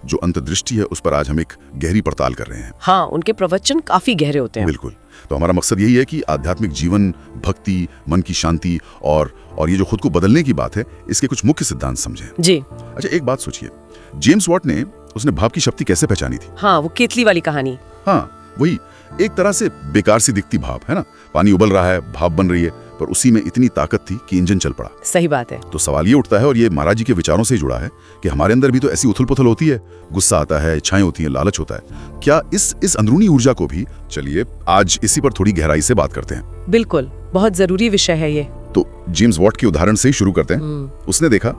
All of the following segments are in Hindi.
जो अंतर्दृष्टि है उस पर आज हम एक गहरी पड़ताल कर रहे हैं। हाँ, उनके प्रवचन काफी गहरे होते हैं। बिल्कुल। तो हमारा मकसद यही है कि आध्यात्मिक जीवन, भक्ति, मन की शांति और ये जो खुद को बदलने की बात है, इसके कुछ मुख्य सिद्धांत समझें। जी। अच्छा, एक बात सोचिए, जेम्स वॉट ने उसने भाप की शक्ति कैसे पहचानी थी? हाँ, वो केतली वाली कहानी। हाँ, वही एक तरह से बेकार सी दिखती भाप है ना, पानी उबल रहा है, भाप बन रही है, पर उसी में इतनी ताकत थी कि इंजन चल पड़ा। सही बात है। तो सवाल ये उठता है, और ये महाराज जी के विचारों से जुड़ा है, कि हमारे अंदर भी तो ऐसी उथल पुथल होती है, गुस्सा आता है, इच्छाएं होती हैं, लालच होता है। क्या इस अंदरूनी ऊर्जा को भी, चलिए आज इसी पर थोड़ी गहराई से बात करते हैं। बिल्कुल, बहुत जरूरी विषय है ये। तो जेम्स वॉट के उदाहरण से ही शुरू करते हैं। उसने देखा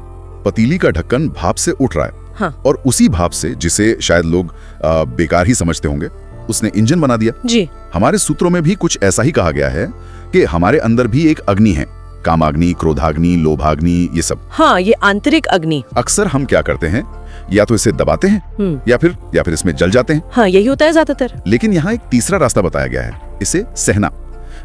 पतीली का ढक्कन भाप से उठ रहा है। हाँ। और उसी भाप से, जिसे शायद लोग बेकार ही समझते होंगे, उसने इंजन बना दिया। जी। हमारे सूत्रों में भी कुछ ऐसा ही कहा गया है कि हमारे अंदर भी एक अग्नि है, कामाग्नि, क्रोधाग्नि, लोभाग्नि, ये सब। हाँ, ये आंतरिक अग्नि। अक्सर हम क्या करते हैं, या तो इसे दबाते हैं या फिर इसमें जल जाते हैं। हाँ, यही होता है ज्यादातर। लेकिन यहाँ एक तीसरा रास्ता बताया गया है, इसे सहना।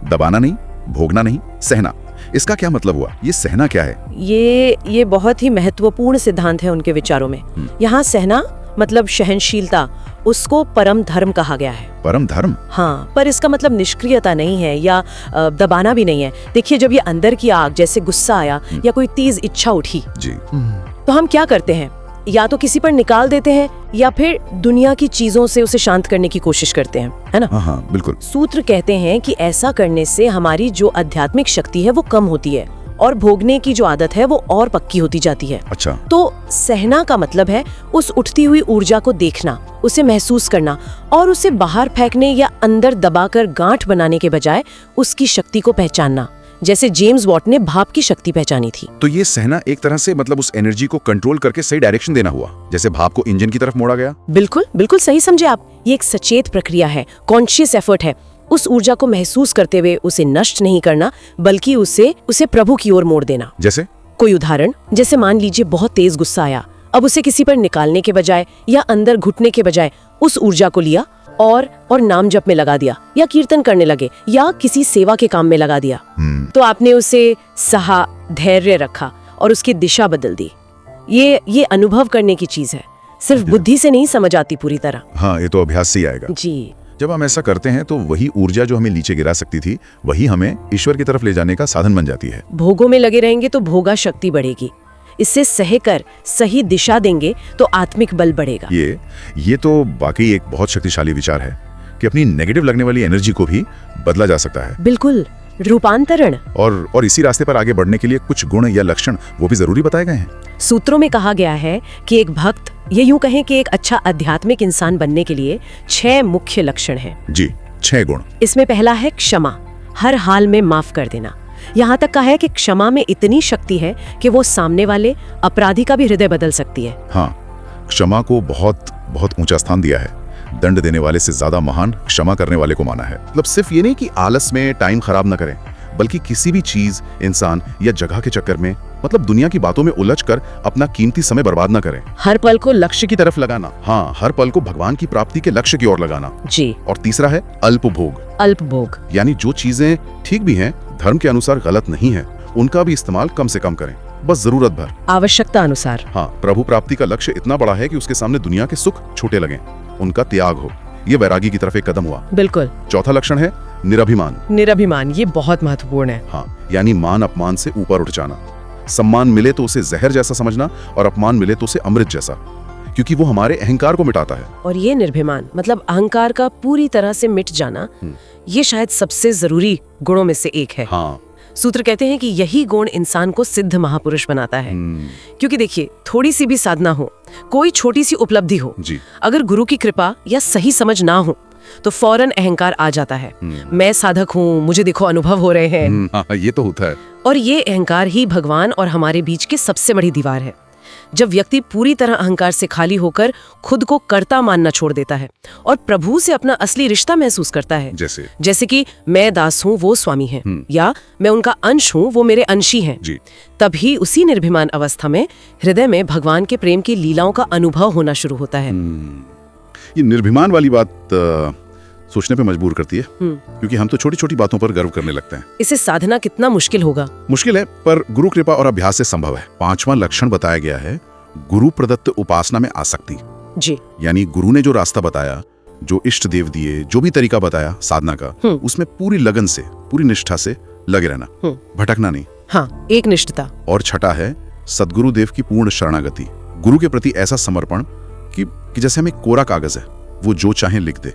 दबाना नहीं, भोगना नहीं, सहना। इसका क्या मतलब हुआ? ये सहना क्या है? ये बहुत ही महत्वपूर्ण सिद्धांत है उनके विचारों में। यहाँ सहना मतलब सहनशीलता, उसको परम धर्म कहा गया है। परम धर्म? हाँ, पर इसका मतलब निष्क्रियता नहीं है या दबाना भी नहीं है। देखिए, जब ये अंदर की आग, जैसे गुस्सा आया या कोई तेज इच्छा उठी जी, तो हम क्या करते हैं? या तो किसी पर निकाल देते हैं या फिर दुनिया की चीजों से उसे शांत करने की कोशिश करते हैं, है ना? हाँ, बिल्कुल। सूत्र कहते हैं कि ऐसा करने से हमारी जो आध्यात्मिक शक्ति है वो कम होती है और भोगने की जो आदत है वो और पक्की होती जाती है। अच्छा। तो सहना का मतलब है उस उठती हुई ऊर्जा को देखना, उसे महसूस करना और उसे बाहर फेंकने या अंदर दबाकर गांठ बनाने के बजाय उसकी शक्ति को पहचानना, जैसे जेम्स वॉट ने भाप की शक्ति पहचानी थी। तो ये सहना एक तरह से मतलब उस एनर्जी को कंट्रोल करके सही डायरेक्शन देना हुआ, जैसे भाप को इंजन की तरफ मोड़ा गया। बिल्कुल बिल्कुल सही समझे आप। ये एक सचेत प्रक्रिया है, कॉन्शियस एफर्ट है। उस ऊर्जा को महसूस करते हुए उसे नष्ट नहीं करना, बल्कि उसे प्रभु की ओर मोड़ देना। जैसे कोई उदाहरण, जैसे मान लीजिए बहुत तेज गुस्सा आया, अब उसे किसी पर निकालने के बजाय या अंदर घुटने के बजाय उस ऊर्जा को लिया और नाम जप में लगा दिया या कीर्तन करने लगे या किसी सेवा के काम में लगा दिया। तो आपने उसे सहा, धैर्य रखा और उसकी दिशा बदल दी। ये अनुभव करने की चीज है, सिर्फ बुद्धि से नहीं समझ आती पूरी तरह। हाँ, ये तो अभ्यास से ही आएगा। जी। जब हम ऐसा करते हैं तो वही ऊर्जा जो हमें नीचे गिरा सकती थी, वही हमें ईश्वर की तरफ ले जाने का साधन बन जाती है। भोगों में लगे रहेंगे तो भोगा शक्ति बढ़ेगी, इससे सहकर सही दिशा देंगे तो आत्मिक बल बढ़ेगा। ये तो वाकई एक बहुत शक्तिशाली विचार है कि अपनी नेगेटिव लगने वाली एनर्जी को भी बदला जा सकता है। बिल्कुल, रूपांतरण। और इसी रास्ते पर आगे बढ़ने के लिए कुछ गुण या लक्षण वो भी जरूरी बताए गए हैं। सूत्रों में कहा गया है कि एक भक्त, ये यूं कहें कि एक अच्छा आध्यात्मिक इंसान बनने के लिए 6 मुख्य लक्षण हैं। जी, 6 गुण। इसमें पहला है क्षमा, हर हाल में माफ कर देना। यहाँ तक कहा है कि क्षमा में इतनी शक्ति है कि वो सामने वाले अपराधी का भी हृदय बदल सकती है। हाँ, क्षमा को बहुत बहुत ऊंचा स्थान दिया है। दंड देने वाले से ज्यादा महान क्षमा करने वाले को माना है। मतलब सिर्फ ये नहीं कि आलस में टाइम खराब न करें, बल्कि किसी भी चीज, इंसान या जगह के चक्कर में, मतलब दुनिया की बातों में उलझकर अपना कीमती समय बर्बाद न करें। हर पल को लक्ष्य की तरफ लगाना। हाँ, हर पल को भगवान की प्राप्ति के लक्ष्य की ओर लगाना। जी। और तीसरा है अल्पभोग। अल्पभोग यानी जो चीजें ठीक भी हैं, धर्म के अनुसार गलत नहीं है, उनका भी इस्तेमाल कम से कम करें, बस जरूरत भर, आवश्यकता अनुसार। हाँ, प्रभु प्राप्ति का लक्ष्य इतना बड़ा है कि उसके सामने दुनिया के सुख छोटे लगें, उनका त्याग हो। ये वैरागी की तरफ एक कदम हुआ। बिल्कुल। चौथा लक्षण है निरभिमान। निरभिमान, ये बहुत महत्वपूर्ण है। हाँ, यानी मान अपमान से ऊपर उठ जाना। सम्मान मिले तो उसे जहर जैसा समझना और अपमान मिले तो उसे अमृत जैसा, क्योंकि वो हमारे अहंकार को मिटाता है। और ये निर्भिमान मतलब अहंकार का पूरी तरह से मिट जाना, ये शायद सबसे जरूरी गुणों में से एक है। हाँ। सूत्र कहते हैं कि यही गुण इंसान को सिद्ध महापुरुष बनाता है। क्योंकि देखिए, थोड़ी सी भी साधना हो, कोई छोटी सी उपलब्धि हो, अगर गुरु की कृपा या सही समझ ना हो तो फौरन अहंकार आ जाता है। मैं साधक हूँ, मुझे देखो अनुभव हो रहे हैं। हाँ, ये तो होता है। और ये अहंकार ही भगवान और हमारे बीच की सबसे बड़ी दीवार है। जब व्यक्ति पूरी तरह अहंकार से खाली होकर खुद को कर्ता मानना छोड़ देता है और प्रभु से अपना असली रिश्ता महसूस करता है, जैसे कि मैं दास हूँ, वो स्वामी हैं, या मैं उनका अंश हूँ, वो मेरे अंशी हैं, तभी उसी निर्भिमान अवस्था में हृदय में भगवान के प्रेम की लीलाओं का अनुभव होना शुरू होता है। ये निर्भिमान वाली बात सोचने पे मजबूर करती है, क्योंकि हम तो छोटी छोटी बातों पर गर्व करने लगते हैं। इसे साधना कितना मुश्किल होगा? मुश्किल है, पर गुरु कृपा और अभ्यास से संभव है। 5वां लक्षण बताया गया है, गुरु प्रदत्त उपासना में आसक्ति। जी। यानी गुरु ने जो रास्ता बताया, जो इष्ट देव दिए, जो भी तरीका बताया साधना का, उसमें पूरी लगन से, पूरी निष्ठा से लगे रहना, भटकना नहीं। हाँ, एक निष्ठता। और छठा है सद्गुरु देव की पूर्ण शरणागति, गुरु के प्रति ऐसा समर्पण कि जैसे हमें कोरा कागज है, वो जो चाहे लिख दे।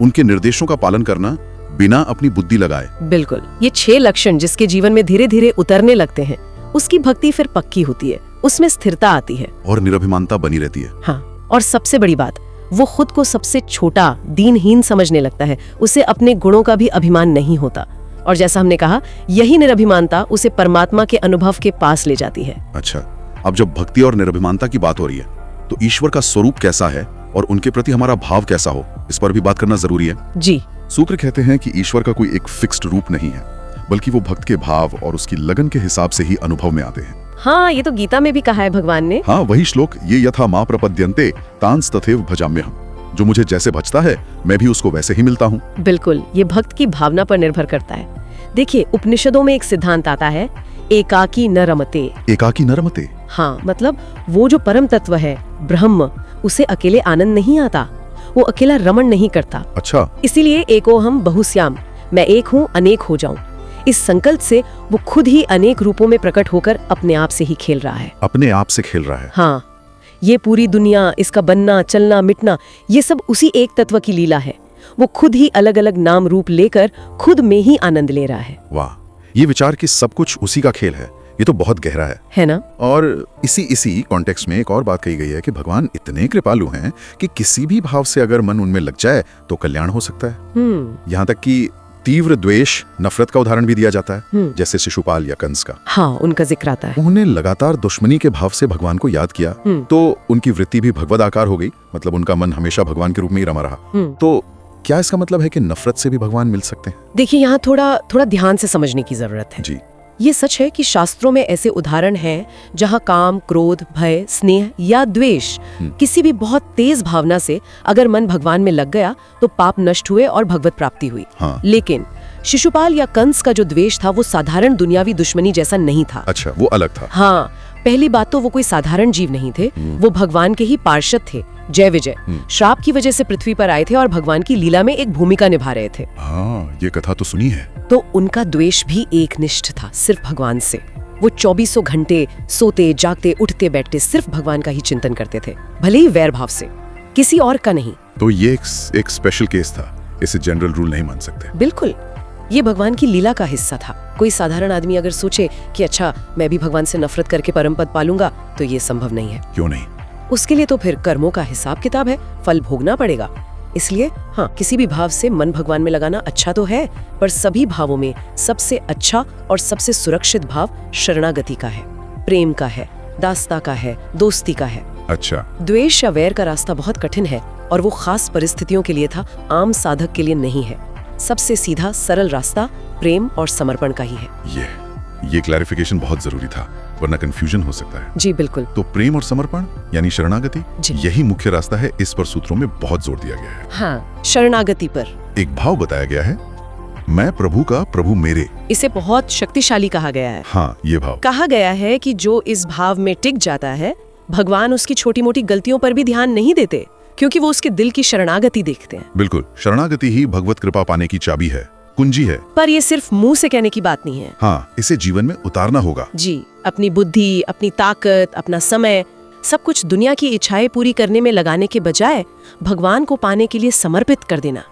उनके निर्देशों का पालन करना बिना अपनी बुद्धि लगाए। बिल्कुल, ये 6 लक्षण जिसके जीवन में धीरे धीरे उतरने लगते हैं, उसकी भक्ति फिर पक्की होती है, उसमें स्थिरता आती है और निरभिमानता बनी रहती है। हाँ, और सबसे बड़ी बात, वो खुद को सबसे छोटा, दीनहीन समझने लगता है, उसे अपने गुणों का भी अभिमान नहीं होता। और जैसा हमने कहा, यही निरभिमानता उसे परमात्मा के अनुभव के पास ले जाती है। अच्छा, अब जब भक्ति और निरभिमानता की बात हो रही है, तो ईश्वर का स्वरूप कैसा है और उनके प्रति हमारा भाव कैसा हो, इस पर भी बात करना जरूरी है। जी। सूत्र कहते हैं कि ईश्वर का कोई एक फिक्स्ड रूप नहीं है, बल्कि वो भक्त के भाव और उसकी लगन के हिसाब से ही अनुभव में आते हैं। हाँ, ये तो गीता में भी कहा है भगवान ने। हाँ, वही श्लोक, ये यथा मां प्रपद्यन्ते तांस तथैव भजाम्यहम्, जो मुझे जैसे भजता है मैं भी उसको वैसे ही मिलता हूँ। बिल्कुल, ये भक्त की भावना पर निर्भर करता है। देखिए, उपनिषदों में एक सिद्धांत आता है, एकाकी न रमते। एकाकी न रमते? हाँ, मतलब वो जो परम तत्व है, ब्रह्म, उसे अकेले आनंद नहीं आता, वो अकेला रमण नहीं करता। अच्छा। इसीलिए एकोहम बहुश्याम, मैं एक हूँ अनेक हो जाऊं, इस संकल्प से वो खुद ही अनेक रूपों में प्रकट होकर अपने आप से ही खेल रहा है। अपने आप से खेल रहा है। हाँ, ये पूरी दुनिया, इसका बनना, चलना, मिटना, ये सब उसी एक तत्व की लीला है। वो खुद ही अलग अलग नाम रूप लेकर खुद में ही आनंद ले रहा है। वाह, ये विचार कि सब कुछ उसी का खेल है, ये तो बहुत गहरा है ना? और इसी कॉन्टेक्स्ट में एक और बात कही गई है कि भगवान इतने कृपालु हैं कि किसी भी भाव से अगर मन उनमें लग जाए तो कल्याण हो सकता है। यहाँ तक कि तीव्र द्वेष, नफरत का उदाहरण भी दिया जाता है, जैसे शिशुपाल या कंस का। हाँ, उनका जिक्र आता है। उन्होंने लगातार दुश्मनी के भाव से भगवान को याद किया, तो उनकी वृत्ति भी भगवद आकार हो गई, मतलब उनका मन हमेशा भगवान के रूप में ही रमा रहा। तो क्या इसका मतलब है कि नफरत से भी भगवान मिल सकते हैं? देखिए, यहाँ थोड़ा ध्यान से समझने की जरूरत है। जी। ये सच है कि शास्त्रों में ऐसे उदाहरण हैं जहाँ काम, क्रोध, भय, स्नेह या द्वेष, किसी भी बहुत तेज भावना से अगर मन भगवान में लग गया तो पाप नष्ट हुए और भगवत प्राप्ति हुई। हाँ। लेकिन शिशुपाल या कंस का जो द्वेष था, वो साधारण दुनियावी दुश्मनी जैसा नहीं था। अच्छा, वो अलग था। हाँ, पहली बात तो वो कोई साधारण जीव नहीं थे, वो भगवान के ही पार्षद थे। जय विजय श्राप की वजह से पृथ्वी पर आए थे और भगवान की लीला में एक भूमिका निभा रहे थे। हाँ, ये कथा तो सुनी है। तो उनका द्वेष भी एकनिष्ठ था, सिर्फ भगवान से। वो 24 घंटे सोते जागते उठते बैठते सिर्फ भगवान का ही चिंतन करते थे, भले ही वैर भाव से, किसी और का नहीं। तो ये एक स्पेशल केस था, इसे जनरल रूल नहीं मान सकते। बिल्कुल, ये भगवान की लीला का हिस्सा था। कोई साधारण आदमी अगर सोचे कि अच्छा, मैं भी भगवान से नफरत करके परम पद पालूंगा, तो ये संभव नहीं है। क्यों नहीं? उसके लिए तो फिर कर्मों का हिसाब किताब है, फल भोगना पड़ेगा। इसलिए हाँ, किसी भी भाव से मन भगवान में लगाना अच्छा तो है, पर सभी भावों में सबसे अच्छा और सबसे सुरक्षित भाव शरणागति का है, प्रेम का है, दास्ता का है, दोस्ती का है। अच्छा। द्वेष या वैर का रास्ता बहुत कठिन है और वो खास परिस्थितियों के लिए था, आम साधक के लिए नहीं है। सबसे सीधा सरल रास्ता प्रेम और समर्पण का ही है। ये क्लैरिफिकेशन बहुत जरूरी था, वरना कंफ्यूजन हो सकता है। जी बिल्कुल। तो प्रेम और समर्पण यानी शरणागति, यही मुख्य रास्ता है, इस पर सूत्रों में बहुत जोर दिया गया है। हाँ, शरणागति पर एक भाव बताया गया है, मैं प्रभु का, प्रभु मेरे। इसे बहुत शक्तिशाली कहा गया है। हाँ, ये भाव कहा गया है कि जो इस भाव में टिक जाता है, भगवान उसकी छोटी मोटी गलतियों पर भी ध्यान नहीं देते, क्योंकि वो उसके दिल की शरणागति देखते हैं। बिल्कुल, शरणागति ही भगवत कृपा पाने की चाबी है, कुंजी है। पर ये सिर्फ मुंह से कहने की बात नहीं है। हाँ, इसे जीवन में उतारना होगा। जी, अपनी बुद्धि, अपनी ताकत, अपना समय, सब कुछ दुनिया की इच्छाएं पूरी करने में लगाने के बजाय भगवान को पाने के लिए समर्पित कर देना।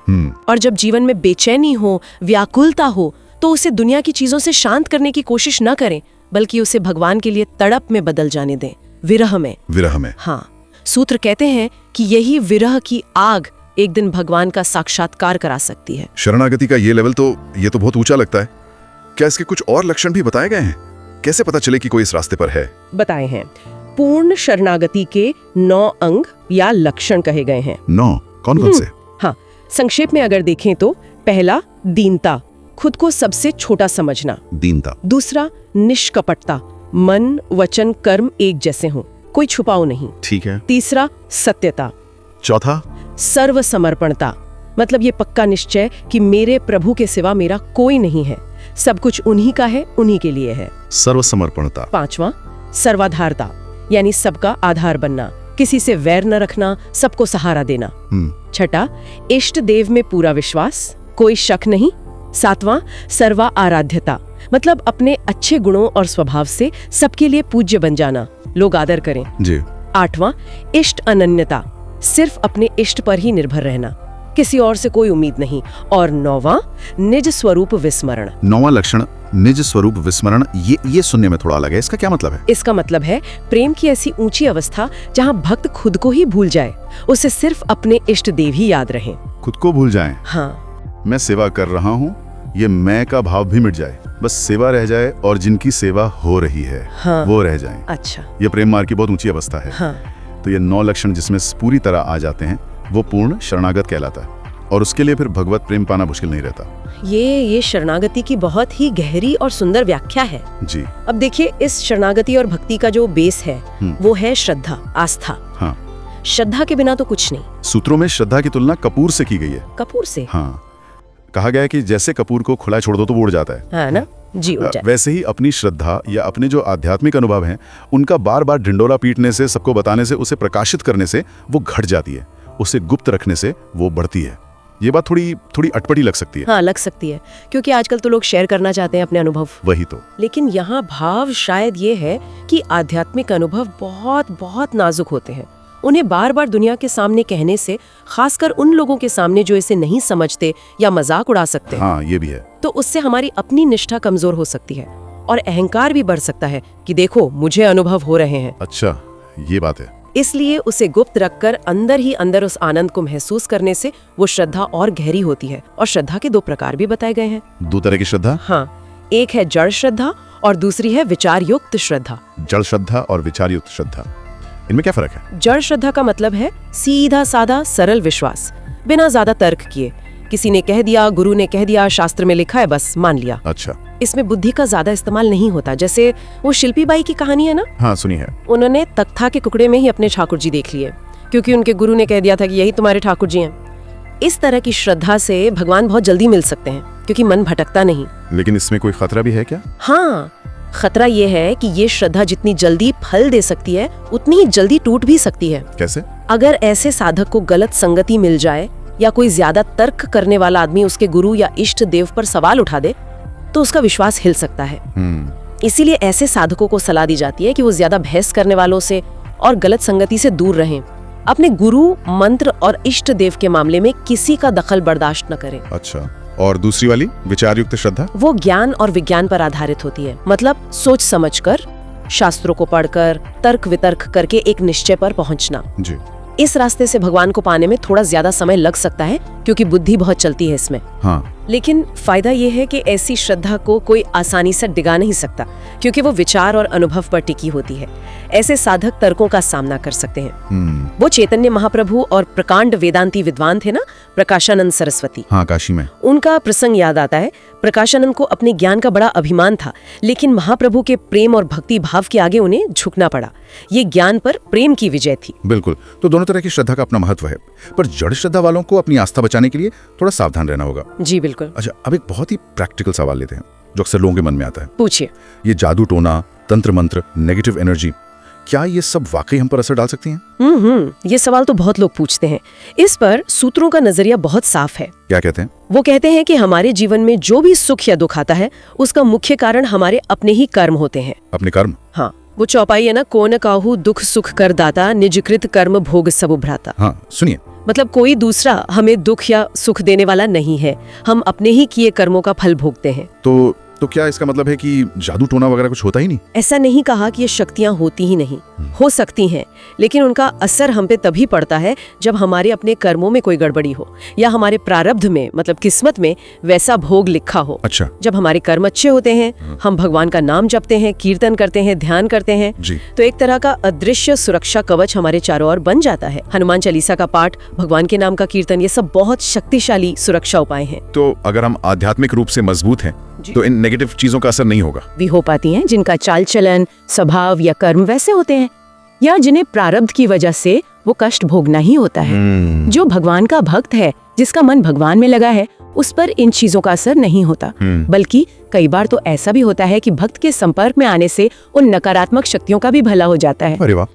और जब जीवन में बेचैनी हो, व्याकुलता हो, तो उसे दुनिया की चीजों से शांत करने की कोशिश न करें, बल्कि उसे भगवान के लिए तड़प में बदल जाने दें, विरह में। हाँ, सूत्र कहते हैं कि यही विरह की आग एक दिन भगवान का साक्षात्कार करा सकती है। शरणागति का ये लेवल ये तो बहुत ऊंचा लगता है। क्या इसके कुछ और लक्षण भी बताए गए हैं? कैसे पता चले कि कोई इस रास्ते पर है? बताए हैं। पूर्ण शरणागति के 9 अंग या लक्षण कहे गए हैं। 9? कौन से? हाँ, संक्षेप में अगर देखें तो पहला, दीनता, खुद को सबसे छोटा समझना। दीनता। दूसरा, निष्कपटता, मन वचन कर्म एक जैसे हों, कोई छुपाओ नहीं। ठीक है। तीसरा, सत्यता। चौथा, सर्व समर्पणता, मतलब ये पक्का निश्चय कि मेरे प्रभु के सिवा मेरा कोई नहीं है, सब कुछ उन्हीं का है, उन्हीं के लिए है। सर्व समर्पणता। पांचवा, सर्वाधारता, यानी सबका आधार बनना, किसी से वैर न रखना, सबको सहारा देना। छठा, इष्ट देव में पूरा विश्वास, कोई शक नहीं। सातवां, सर्वा आराध्यता, मतलब अपने अच्छे गुणों और स्वभाव से सबके लिए पूज्य बन जाना, लोग आदर करें जी। आठवां, इष्ट अनन्यता, सिर्फ अपने इष्ट पर ही निर्भर रहना, किसी और से कोई उम्मीद नहीं। और नौवां, निज स्वरूप विस्मरण। नौवां लक्षण निज स्वरूप विस्मरण, ये सुनने में थोड़ा अलग है, इसका क्या मतलब है? इसका मतलब है प्रेम की ऐसी ऊंची अवस्था जहां भक्त खुद को ही भूल जाए, उसे सिर्फ अपने इष्ट देव ही याद रहें। खुद को भूल जाएं। हाँ, मैं सेवा कर रहा हूँ, ये मैं का भाव भी मिट जाए, बस सेवा रह जाए और जिनकी सेवा हो रही है वो रह जाएं। अच्छा, ये प्रेम मार्ग की बहुत ऊंची अवस्था है। हाँ। तो ये 9 लक्षण जिसमें पूरी तरह आ जाते हैं वो पूर्ण शरणागत कहलाता है, और उसके लिए फिर भगवत प्रेम पाना मुश्किल नहीं रहता। ये शरणागति की बहुत ही गहरी और सुंदर व्याख्या है जी। अब देखिए, इस शरणागति और भक्ति का जो बेस है वो है श्रद्धा, आस्था। हाँ। श्रद्धा के बिना तो कुछ नहीं। सूत्रों में श्रद्धा की तुलना कपूर से की गई है। कपूर से? हाँ, कहा गया है कि जैसे कपूर को खुला छोड़ दो तो वो उड़ जाता है। हाँ ना जी, उड़ जाए। वैसे ही अपनी श्रद्धा या अपने जो आध्यात्मिक अनुभव हैं उनका बार बार ढिंडोरा पीटने से, सबको बताने से, उसे प्रकाशित करने से वो घट जाती है, उसे गुप्त रखने से वो बढ़ती है। ये बात थोड़ी अटपटी लग सकती है। हाँ, लग सकती है, क्योंकि आजकल तो लोग शेयर करना चाहते हैं अपने अनुभव। वही तो। लेकिन यहाँ भाव शायद ये है कि आध्यात्मिक अनुभव बहुत बहुत नाजुक होते हैं। उन्हें बार बार दुनिया के सामने कहने से, खासकर उन लोगों के सामने जो इसे नहीं समझते या मजाक उड़ा सकते, हाँ ये भी है, तो उससे हमारी अपनी निष्ठा कमजोर हो सकती है और अहंकार भी बढ़ सकता है कि देखो मुझे अनुभव हो रहे हैं। अच्छा, ये बात है। इसलिए उसे गुप्त रखकर अंदर ही अंदर उस आनंद को महसूस करने से वो श्रद्धा और गहरी होती है। और श्रद्धा के 2 प्रकार भी बताए गए हैं। 2 तरह की श्रद्धा? हाँ, एक है जड़ श्रद्धा और दूसरी है विचार युक्त श्रद्धा। जड़ श्रद्धा और विचार युक्त श्रद्धा, इनमें क्या फर्क है? जड़ श्रद्धा का मतलब है सीधा साधा सरल विश्वास, बिना ज्यादा तर्क किए। किसी ने कह दिया, गुरु ने कह दिया, शास्त्र में लिखा है, बस मान लिया। अच्छा। इसमें बुद्धि का ज्यादा इस्तेमाल नहीं होता। जैसे वो शिल्पी बाई की कहानी है ना। हाँ, सुनी है। उन्होंने तख्ता के टुकड़े में ही अपने ठाकुर जी देख लिए, क्योंकि उनके गुरु ने कह दिया था कि यही तुम्हारे ठाकुर जी हैं। इस तरह की श्रद्धा से भगवान बहुत जल्दी मिल सकते हैं, क्योंकि मन भटकता नहीं। लेकिन इसमें कोई खतरा भी है क्या? हाँ, खतरा ये है कि ये श्रद्धा जितनी जल्दी फल दे सकती है, उतनी ही जल्दी टूट भी सकती है। कैसे? अगर ऐसे साधक को गलत संगति मिल जाए या कोई ज्यादा तर्क करने वाला आदमी उसके गुरु या इष्ट देव पर सवाल उठा दे, तो उसका विश्वास हिल सकता है। इसीलिए ऐसे साधकों को सलाह दी जाती है कि वो ज्यादा बहस करने वालों से और गलत संगति से दूर रहें। अपने गुरु, मंत्र और इष्ट देव के मामले में किसी का दखल बर्दाश्त न करें। अच्छा, और दूसरी वाली विचार युक्त श्रद्धा? वो ज्ञान और विज्ञान पर आधारित होती है, मतलब सोच समझकर, शास्त्रों को पढ़कर, तर्क वितर्क करके एक निश्चय पर पहुंचना। जी। इस रास्ते से भगवान को पाने में थोड़ा ज्यादा समय लग सकता है, क्योंकि बुद्धि बहुत चलती है इसमें। हाँ। लेकिन फायदा ये है कि ऐसी श्रद्धा को कोई आसानी से डिगा नहीं सकता, क्योंकि वो विचार और अनुभव पर टिकी होती है। ऐसे साधक तर्कों का सामना कर सकते हैं। वो चैतन्य महाप्रभु और प्रकांड वेदांती विद्वान थे ना, प्रकाशानंद सरस्वती। हाँ, काशी में। उनका प्रसंग याद आता है। प्रकाशानंद को अपने ज्ञान का बड़ा अभिमान था, लेकिन महाप्रभु के प्रेम और भक्ति भाव के आगे उन्हें झुकना पड़ा। ये ज्ञान पर प्रेम की विजय थी। बिल्कुल। तो दोनों तरह की श्रद्धा का अपना महत्व है, पर जड़ श्रद्धा वालों को अपनी आस्था बचाने के लिए थोड़ा सावधान रहना होगा। जी बिल्कुल। अच्छा, अब एक बहुत ही प्रैक्टिकल सवाल लेते हैं जो अक्सर लोगों के मन में आता है। पूछिए। ये जादू टोना, तंत्र मंत्र, नेगेटिव एनर्जी, क्या ये सब वाकई हम पर असर डाल सकती हैं? ये सवाल तो बहुत लोग पूछते हैं। इस पर सूत्रों का नजरिया बहुत साफ है। क्या कहते हैं? वो कहते हैं कि हमारे जीवन में जो भी सुख या दुख आता है, उसका मुख्य कारण हमारे अपने ही कर्म होते हैं। अपने कर्म? हाँ, वो चौपाई है ना, कोन काहू दुख सुख कर दाता, निजकृत कर्म भोग सब भ्राता। हाँ, सुनिए। मतलब कोई दूसरा हमें दुख या सुख देने वाला नहीं है, हम अपने ही किए कर्मों का फल भोगते हैं। तो क्या इसका मतलब है कि जादू टोना वगैरह कुछ होता ही नहीं? ऐसा नहीं कहा कि ये शक्तियां होती ही नहीं, हो सकती हैं, लेकिन उनका असर हम पे तभी पड़ता है जब हमारे अपने कर्मों में कोई गड़बड़ी हो, या हमारे प्रारब्ध में, मतलब किस्मत में वैसा भोग लिखा हो। अच्छा। जब हमारे कर्म अच्छे होते हैं, हम भगवान का नाम जपते हैं, कीर्तन करते हैं, ध्यान करते हैं, तो एक तरह का अदृश्य सुरक्षा कवच हमारे चारों ओर बन जाता है। हनुमान चालीसा का पाठ, भगवान के नाम का कीर्तन, ये सब बहुत शक्तिशाली सुरक्षा उपाय हैं। तो अगर हम आध्यात्मिक रूप से मजबूत हैं तो इन नेगेटिव चीजों का असर नहीं होगा? भी हो पाती हैं जिनका चाल चलन, स्वभाव या कर्म वैसे होते हैं, या जिन्हें प्रारब्ध की वजह से वो कष्ट भोगना ही होता है। जो भगवान का भक्त है, जिसका मन भगवान में लगा है, उस पर इन चीजों का असर नहीं होता। बल्कि कई बार तो ऐसा भी होता है कि भक्त के संपर्क में आने से उन नकारात्मक शक्तियों का भी भला हो जाता है। अरे वाह।